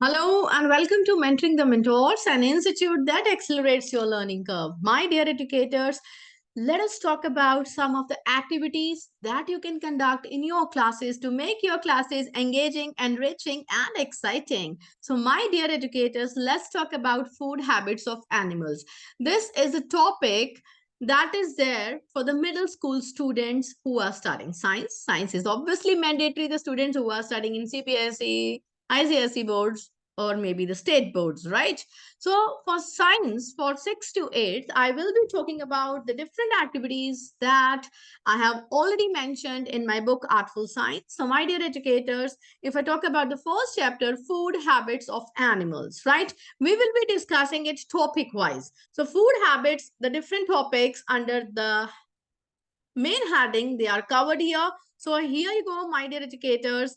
Hello and welcome to Mentoring the Mentors, an institute that accelerates your learning curve. My dear educators, let us talk about some of the activities that you can conduct in your classes to make your classes engaging, enriching, and exciting. So, my dear educators, let's talk about food habits of animals. This is a topic that is there for the middle school students who are studying science. Science is obviously mandatory. The students who are studying in CPSE, ICSE boards, or maybe the state boards, right? So for science, for 6th to 8th, I will be talking about the different activities that I have already mentioned in my book, Artful Science. So my dear educators, if I talk about the first chapter, food habits of animals, right? We will be discussing it topic wise. So food habits, the different topics under the main heading, they are covered here. So here you go, my dear educators.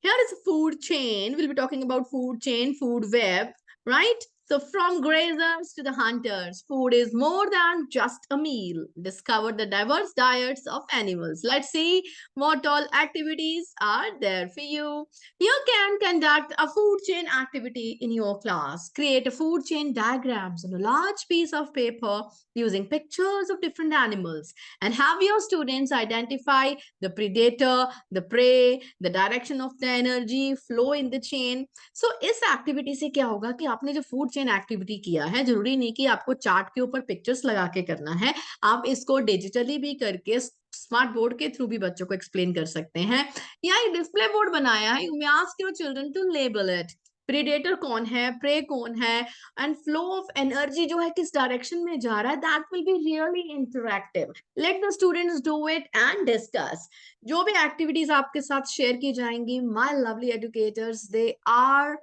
Here is a food chain. We'll be talking about food chain, food web, right? So from grazers to the hunters, food is more than just a meal. Discover the diverse diets of animals. Let's see what all activities are there for you. You can conduct a food chain activity in your class. Create a food chain diagrams on a large piece of paper using pictures of different animals and have your students identify the predator, the prey, the direction of the energy flow in the chain. So इस activity से क्या होगा कि आपने जो food chain activity किया है, जरूरी नहीं कि आपको चार्ट के ऊपर पिक्चर्स लगा के करना है, आप इसको डिजिटली भी करके स्मार्ट बोर्ड के थ्रू भी बच्चों को एक्सप्लेन कर सकते हैं या एक डिस्प्ले बोर्ड बनाया है. You may ask your children to label it. Predator कौन है, प्रे कौन है, एंड फ्लो ऑफ एनर्जी जो है किस डायरेक्शन में जा रहा है, that will be really interactive. Let the students do it and discuss. जो भी एक्टिविटीज आपके साथ शेयर की जाएंगी, my lovely educators, they are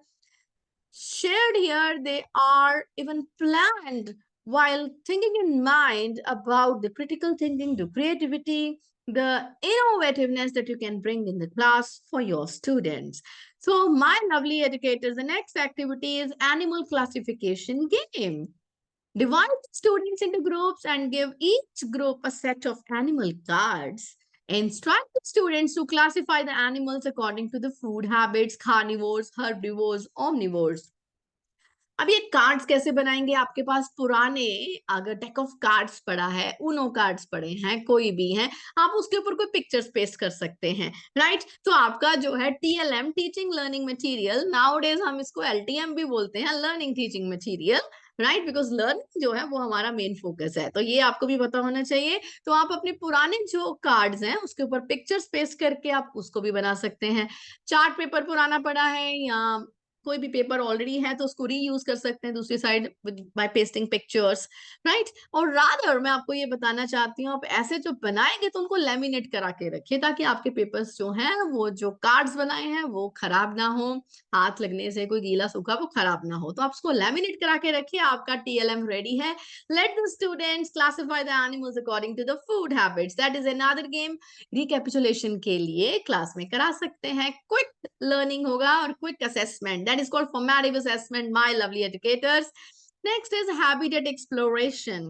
shared here, they are even planned while thinking in mind about the critical thinking, the creativity, the innovativeness that you can bring in the class for your students. So my lovely educators, the next activity is animal classification game. Divide students into groups and give each group a set of animal cards. Instruct the students to classify the animals according to the food habits, carnivores, herbivores, omnivores. अब ये cards कैसे बनाएंगे? आपके पास पुराने अगर deck of cards पड़ा है, उनो cards पड़े हैं, कोई भी हैं, आप उसके ऊपर कोई पिक्चर्स पेस्ट कर सकते हैं, राइट? तो आपका जो है TLM, teaching learning material, nowadays हम इसको एलटीएम भी बोलते हैं, learning teaching material, right? Because learning जो है वो हमारा मेन फोकस है, तो ये आपको भी पता होना चाहिए. तो आप अपने पुराने जो कार्ड्स हैं उसके ऊपर पिक्चर्स पेस्ट करके आप उसको भी बना सकते हैं. चार्ट पेपर पुराना पड़ा है या कोई भी पेपर ऑलरेडी है तो उसको रीयूज कर सकते हैं दूसरी side by pasting pictures, right? और रादर मैं आपको ये बताना चाहती हूँ, आप ऐसे जो बनाएंगे तो उनको लेमिनेट करा के रखिए ताकि आपके पेपर्स जो हैं, वो जो कार्ड्स बनाए हैं वो खराब ना हो, हाथ लगने से कोई गीला सूखा वो खराब ना हो. तो आप उसको लेमिनेट करा के रखिए, आपका टीएलएम रेडी है. Let the students classify the animals according to the food habits. That is another game. Recapitulation के लिए क्लास में करा सकते हैं. Quick learning hoga or quick assessment, that is called formative assessment, my lovely educators. Next is habitat exploration.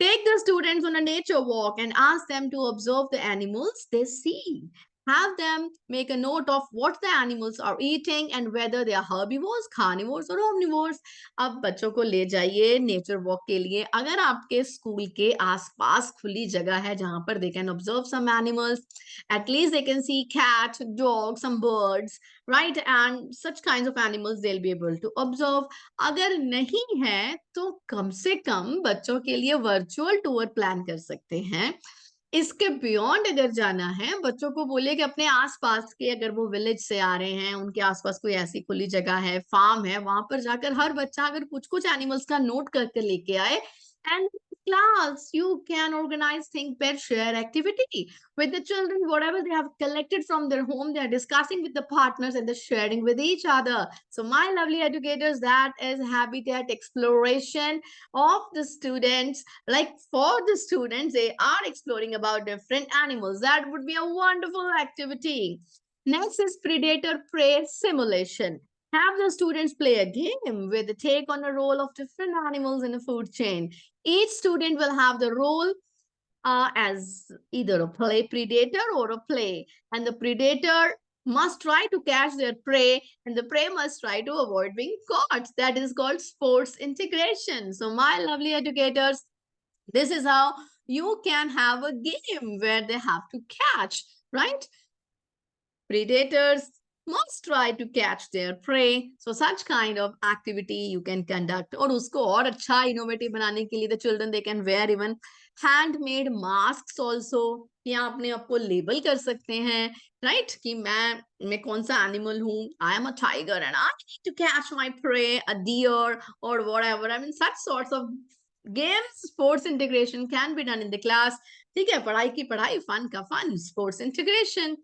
Take the students on a nature walk and ask them to observe the animals they see. Have them make a note of what the animals are eating and whether they are herbivores, carnivores or omnivores. अब बच्चों को ले जाइए nature walk के लिए. अगर आपके school के आसपास खुली जगह है जहां पर they can observe some animals, at least they can see cat, dog, some birds, right? And such kinds of animals they'll be able to observe. अगर नहीं है तो कम से कम बच्चों के लिए वर्चुअल टूर प्लान कर सकते हैं. इसके बियॉन्ड अगर जाना है, बच्चों को बोलिए कि अपने आसपास के, अगर वो विलेज से आ रहे हैं, उनके आसपास कोई ऐसी खुली जगह है, फार्म है, वहां पर जाकर हर बच्चा अगर कुछ कुछ एनिमल्स का नोट करके लेके आए, and class you can organize think pair share activity with the children. Whatever they have collected from their home, they are discussing with the partners and they're sharing with each other. So my lovely educators, that is habitat exploration of the students. Like for the students, they are exploring about different animals. That would be a wonderful activity. Next is predator prey simulation. Have the students play a game where they take on a role of different animals in a food chain. Each student will have the role as either a play predator or a play, and the predator must try to catch their prey, and the prey must try to avoid being caught. That is called sports integration. So, my lovely educators, this is how you can have a game where they have to catch, right? Predators must try to catch their prey. So such kind of activity you can conduct. और उसको और अच्छा innovative बनाने के लिए the children they can wear even handmade masks also. या अपने आप को लेबल कर सकते हैं, right? कि मैं कौन सा animal हूँ? I am a tiger and I need to catch my prey, a deer or whatever. I mean such sorts of games, sports integration can be done in the class. ठीक है, पढ़ाई की पढ़ाई, fun का fun, sports integration.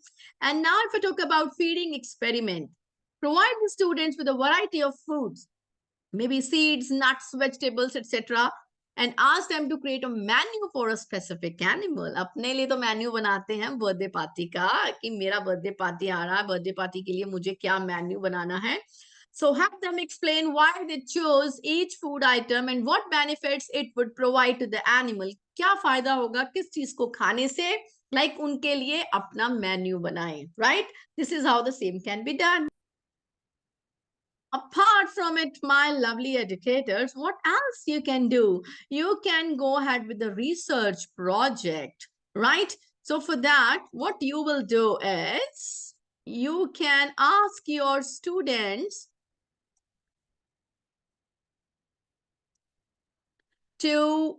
And now if I talk about feeding experiment, provide the students with a variety of foods, maybe seeds, nuts, vegetables, etc. and ask them to create a menu for a specific animal. अपने लिए तो menu बनाते हैं birthday party का कि मेरा birthday party आ रहा है, बर्थडे पार्टी के लिए मुझे क्या मेन्यू बनाना है. So have them explain why they chose each food item and what benefits it would provide to the animal. क्या फायदा होगा किस चीज को खाने से, like उनके लिए अपना मेन्यू बनाएं, right? This is how the same can be done. Apart from it, my lovely educators, what else you can do? You can go ahead with the research project, right? So for that, what you will do is you can ask your students to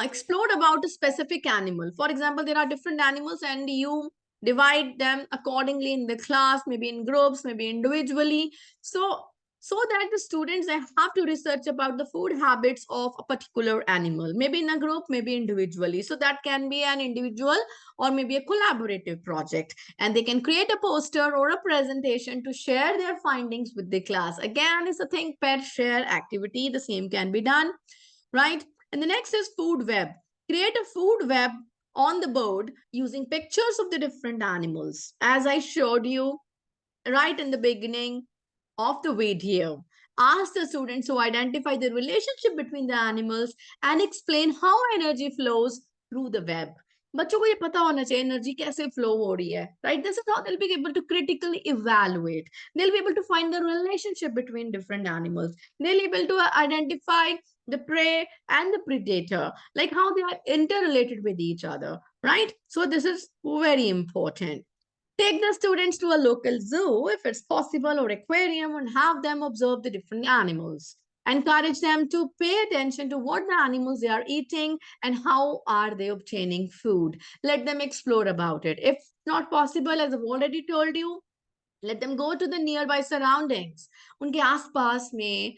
explore about a specific animal. For example, there are different animals and you divide them accordingly in the class, maybe in groups, maybe individually. So that the students they have to research about the food habits of a particular animal, maybe in a group, maybe individually. So that can be an individual or maybe a collaborative project. And they can create a poster or a presentation to share their findings with the class. Again, it's a think, pair, share activity. The same can be done, right? And the next is food web. Create a food web on the board using pictures of the different animals. As I showed you right in the beginning of the video, ask the students to identify the relationship between the animals and explain how energy flows through the web. बच्चों को ये पता होना चाहिए energy कैसे flow हो रही है, right? This is how they'll be able to critically evaluate. They'll be able to find the relationship between different animals. They'll be able to identify the prey and the predator, like how they are interrelated with each other, right? So this is very important. Take the students to a local zoo if it's possible or aquarium and have them observe the different animals. Encourage them to pay attention to what the animals they are eating and how are they obtaining food. Let them explore about it. If not possible, as I've already told you, let them go to the nearby surroundings. उनके आसपास में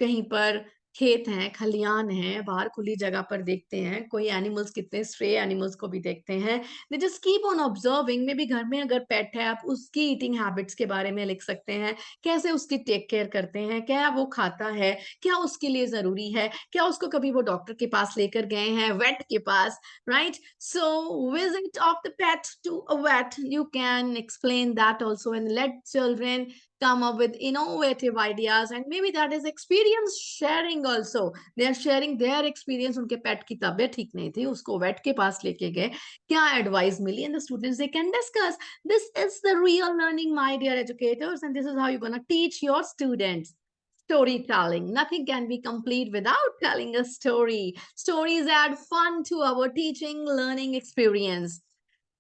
कहीं पर खेत हैं, खलियान हैं, बाहर खुली जगह पर देखते हैं कोई एनिमल्स, कितने स्ट्रे एनिमल्स को भी देखते हैं. They just keep on observing. May be घर में अगर पेट है आप उसकी ईटिंग हैबिट्स के बारे में लिख सकते हैं, कैसे उसकी टेक केयर करते हैं, क्या वो खाता है, क्या उसके लिए जरूरी है, क्या उसको कभी वो डॉक्टर के पास लेकर गए हैं, वेट के पास, right? So visit of the pet to a vet, you can explain that also and let children come up with innovative ideas. And maybe that is experience sharing also. They are sharing their experience. उनके पेट की तबीयत ठीक नहीं थी, उसको wait के पास लेके गए, क्या एडवाइस मिली, and the students they can discuss. This is the real learning, my dear educators, and this is how you're going to teach your students. Storytelling. Nothing can be complete without telling a story. Stories add fun to our teaching learning experience.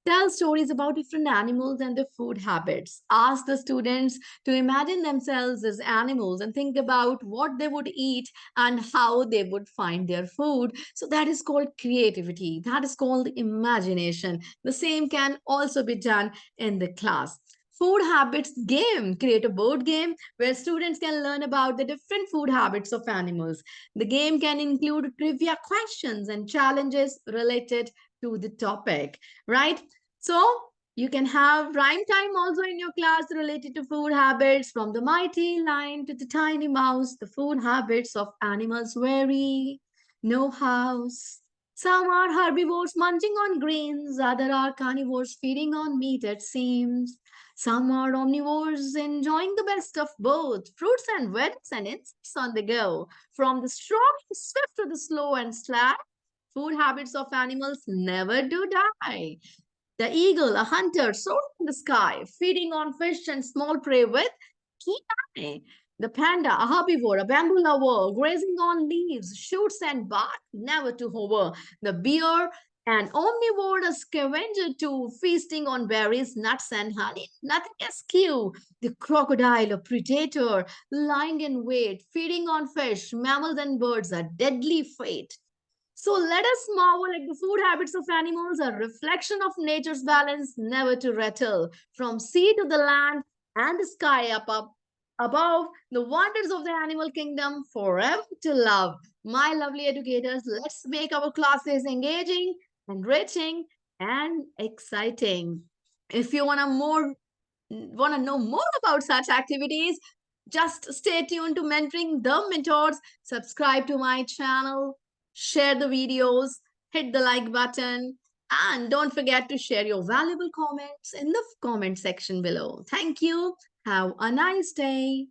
Tell stories about different animals and their food habits. Ask the students to imagine themselves as animals and think about what they would eat and how they would find their food. So that is called creativity. That is called imagination. The same can also be done in the class. Food habits game. Create a board game where students can learn about the different food habits of animals. The game can include trivia questions and challenges related to the topic, right? So you can have rhyme time also in your class related to food habits, from the mighty lion to the tiny mouse. The food habits of animals vary. No house. Some are herbivores munching on greens, other are carnivores feeding on meat, it seems. Some are omnivores enjoying the best of both, fruits and veggies and insects on the go. From the strong and swift to the slow and slack, food habits of animals never do die. The eagle, a hunter, soaring in the sky, feeding on fish and small prey with keen eye. The panda, a herbivore, a bamboo lover, grazing on leaves, shoots and bark, never to hover. The bear, an omnivore, a scavenger too, feasting on berries, nuts, and honey, nothing askew. The crocodile, a predator, lying in wait, feeding on fish, mammals, and birds, a deadly fate. So let us marvel at the food habits of animals, a reflection of nature's balance, never to rattle. From sea to the land and the sky up above, the wonders of the animal kingdom forever to love. My lovely educators, let's make our classes engaging, enriching, and exciting. If you want to know more about such activities, just stay tuned to Mentoring the Mentors. Subscribe to my channel, share the videos, hit the like button, and don't forget to share your valuable comments in the comment section below. Thank you. Have a nice day.